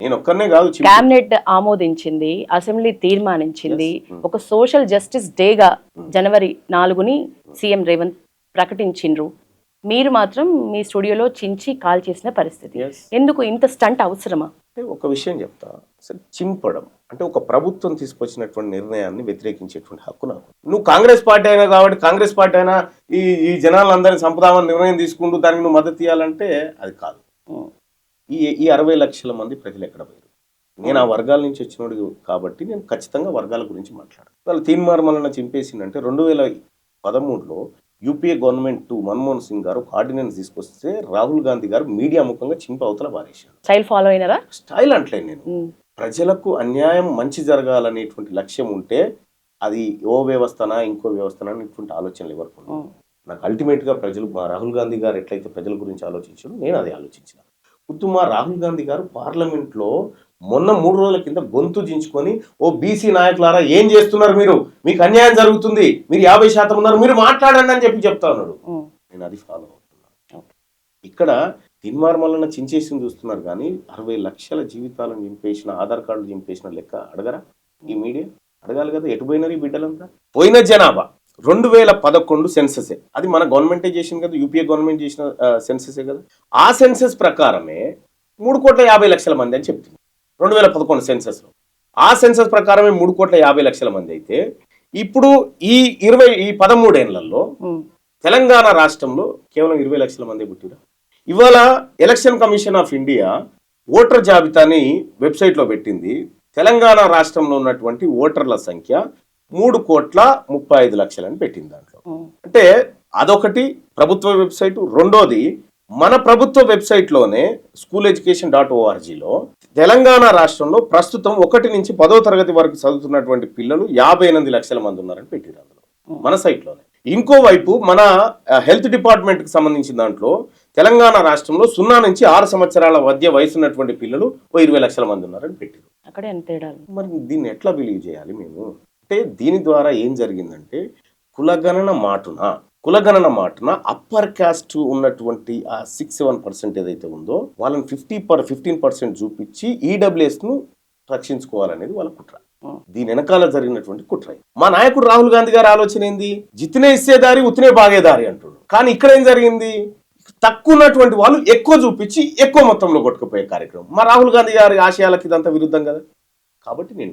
నేను ఒక్కనే కాదు, క్యాబినెట్ ఆమోదించింది, అసెంబ్లీ తీర్మానించింది. ఒక సోషల్ జస్టిస్ డేగా జనవరి 4ని సీఎం రేవంత్ ప్రకటించిండ్రు. మీరు మాత్రం మీ స్టూడియోలో చించి కాల్ చేసిన పరిస్థితి. ఎందుకు ఇంత స్టంట్ అవసరమా? అంటే ఒక విషయం చెప్తా, అసలు చింపడం అంటే ఒక ప్రభుత్వం తీసుకొచ్చినటువంటి నిర్ణయాన్ని వ్యతిరేకించేటువంటి హక్కు నాకు. నువ్వు కాంగ్రెస్ పార్టీ అయినా కాబట్టి కాంగ్రెస్ పార్టీ అయినా ఈ జనాలందరినీ సంపదామని నిర్ణయం తీసుకుంటూ దానికి నువ్వు మద్దతు ఇవ్వాలంటే అది కాదు. ఈ 60 లక్షల మంది ప్రజలు ఎక్కడ పోయారు? నేను ఆ వర్గాల నుంచి వచ్చినోడు కాబట్టి నేను ఖచ్చితంగా వర్గాల గురించి మాట్లాడాను. వాళ్ళు తీర్మానం చింపేసిందంటే 2013లో యూపీఏ గవర్నమెంట్ మన్మోహన్ సింగ్ గారు ఒక ఆర్డినెన్స్ తీసుకొస్తే రాహుల్ గాంధీ గారు మీడియా ముఖంగా చింప అవతల పారేశారు. స్టైల్ ఫాలో అయినారా? స్టైల్ అంటలే, నేను ప్రజలకు అన్యాయం మంచి జరగాలనేటువంటి లక్ష్యం ఉంటే అది ఓ వ్యవస్థనా ఇంకో వ్యవస్థనా అనేటువంటి ఆలోచనలు ఎవరికి నాకు అల్టిమేట్ గా ప్రజలు, మా రాహుల్ గాంధీ గారు ఎట్లయితే ప్రజల గురించి ఆలోచించారో నేను అది ఆలోచించిన. మా రాహుల్ గాంధీ గారు పార్లమెంట్ లో మొన్న 3 రోజుల కింద గొంతు దించుకొని, ఓ బీసీ నాయకులారా ఏం చేస్తున్నారు మీరు, మీకు అన్యాయం జరుగుతుంది, మీరు 50% ఉన్నారు, మీరు మాట్లాడండి అని చెప్తా ఉన్నాడు. నేను అది ఫాలో అవుతున్నాను. ఇక్కడ తీర్మానం చించేసి చూస్తున్నారు కానీ 60 లక్షల జీవితాలను చింపేసిన, ఆధార్ కార్డులు చింపేసిన లెక్క అడగరా? ఈ మీడియా అడగాలి కదా. ఎటు పోయినారు ఈ బిడ్డలంతా? పోయిన జనాభా 2011 సెన్సెసే, అది మన గవర్నమెంటే చేసింది కదా, యూపీఏ గవర్నమెంట్ చేసిన సెన్సెసే కదా. ఆ సెన్సెస్ ప్రకారమే 3,50,00,000 మంది అని చెప్తుంది 2011 సెన్సెస్ లో. ఆ సెన్సెస్ ప్రకారమే 3,50,00,000 మంది అయితే ఇప్పుడు ఈ 13 ఏళ్లలో తెలంగాణ రాష్ట్రంలో కేవలం 20 లక్షల మంది పుట్టిరా. ఇవాళ election commission of India voter జాబితాని వెబ్సైట్ లో పెట్టింది. తెలంగాణ రాష్ట్రంలో ఉన్నటువంటి ఓటర్ల సంఖ్య 3,35,00,000 అని పెట్టింది దాంట్లో. అంటే అదొకటి ప్రభుత్వ వెబ్సైట్. రెండోది మన ప్రభుత్వ వెబ్సైట్ లోనే schooleducation.orgలో తెలంగాణ రాష్ట్రంలో ప్రస్తుతం 1 నుంచి 10వ తరగతి వరకు చదువుతున్నటువంటి పిల్లలు 58 లక్షల మంది ఉన్నారని పెట్టింది అందులో మన సైట్ లోనే. ఇంకోవైపు మన హెల్త్ డిపార్ట్మెంట్ కి సంబంధించిన దాంట్లో తెలంగాణ రాష్ట్రంలో 0 నుంచి 6 సంవత్సరాల మధ్య వయసు ఉన్నటువంటి పిల్లలు 20 లక్షల మంది ఉన్నారని పెట్టారు. మరి దీన్ని ఎట్లా బిలీవ్ చేయాలి మేము? అంటే దీని ద్వారా ఏం జరిగిందంటే కులగణన మాటున అప్పర్ క్యాస్ట్ ఉన్నటువంటి ఆ 6-7% ఏదైతే ఉందో వాళ్ళని 15% చూపించి ఈడబ్ల్యూఎస్ ను రక్షించుకోవాలనేది వాళ్ళ కుట్ర. దీని వెనకాల జరిగినటువంటి కుట్ర. మా నాయకుడు రాహుల్ గాంధీ గారి ఆలోచన ఏంది? జితనే ఇచ్చేదారి ఉత్తినే బాగేదారి అంటాడు. కానీ ఇక్కడ ఏం జరిగింది? తక్కువ ఉన్నటువంటి వాళ్ళు ఎక్కువ చూపించి ఎక్కువ మొత్తంలో కొట్టుకుపోయే కార్యక్రమం. మా రాహుల్ గాంధీ గారి ఆశయాలకి ఇదంతా విరుద్ధం కదా. కాబట్టి నేను